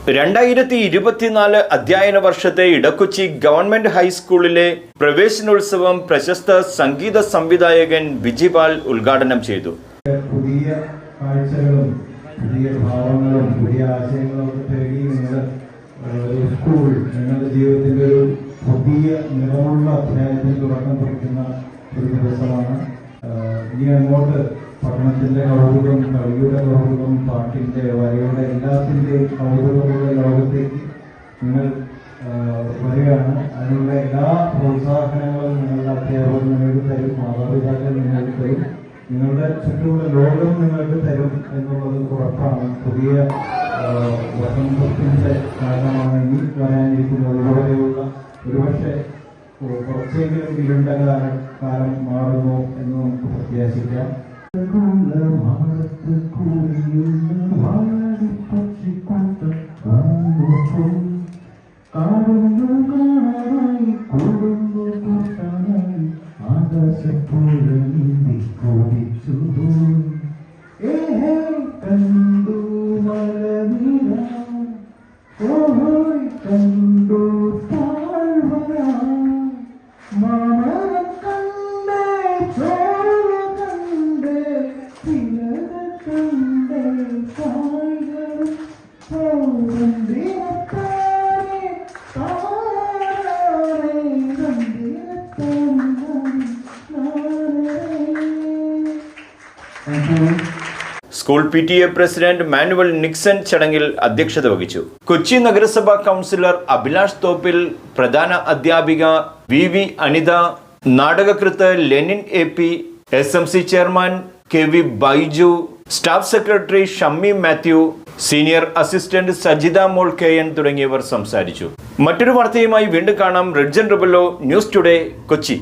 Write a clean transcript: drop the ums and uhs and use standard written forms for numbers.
2024 അധ്യയന വർഷത്തെ ഇടക്കൊച്ചി ഗവൺമെന്റ് ഹൈസ്കൂളിലെ പ്രവേശനോത്സവം പ്രശസ്ത സംഗീത സംവിധായകൻ വിജിപാൽ ഉദ്ഘാടനം ചെയ്തു. പുതിയ കാഴ്ചകളും പുതിയ ഭാവങ്ങളും പുതിയ ആശയങ്ങളും തേടി സ്കൂൾ നിങ്ങളുടെ ജീവിതത്തിന്റെ ഒരു പുതിയ നിറമുള്ള അധ്യായത്തിന് തുടക്കം കുറിക്കുന്ന ഒരു ദിവസമാണ്. ഇനി അങ്ങോട്ട് പഠനത്തിന്റെ കൗതുകം, കളിയുടെ കൗതുകം, പാട്ടിന്റെ വരയുടെ എല്ലാത്തിന്റെയും കൗതുകമുള്ള ലോകത്തേക്ക് നിങ്ങൾ വരികയാണ്. അതിനുള്ള എല്ലാ പ്രോത്സാഹനങ്ങളും നിങ്ങളുടെ അധ്യാപകർ നിങ്ങൾക്ക് തരും, മാതാപിതാക്കൾ നിങ്ങൾക്ക് തരും, നിങ്ങളുടെ ചുറ്റുമുള്ള ലോകം നിങ്ങൾക്ക് തരും എന്നുള്ളത് ഉറപ്പാണ്. പുതിയ വസന്തത്തിന്റെ കാരണമാണ് ഇനി വരാനിരിക്കുന്നത്. അതുപോലെയുള്ള ഒരുപക്ഷെ കുറച്ചെങ്കിലും ഇരുണ്ട കാലം മാറുന്നു എന്ന് നമുക്ക് പ്രത്യാശിക്കാം. School PTA president Manuel Nixon ചടങ്ങിൽ അധ്യക്ഷത വഹിച്ചു. കൊച്ചി നഗരസഭാ കൗൺസിലർ അഭിലാഷ് തോപ്പിൽ, പ്രധാന അധ്യാപിക VV അനിത, നാടകകൃത്ത് Lenin AP, SMC chairman KV Baiju, staff secretary Shammi Mathew, senior assistant Sajitha Mol KN തുടങ്ങിയവർ സംസാരിച്ചു. മറ്റൊരു വാർത്തയുമായി വീണ്ടും കാണാം. റെഡ്ജൻ റിബല്ലോ, ന്യൂസ് ടുഡേ, കൊച്ചി.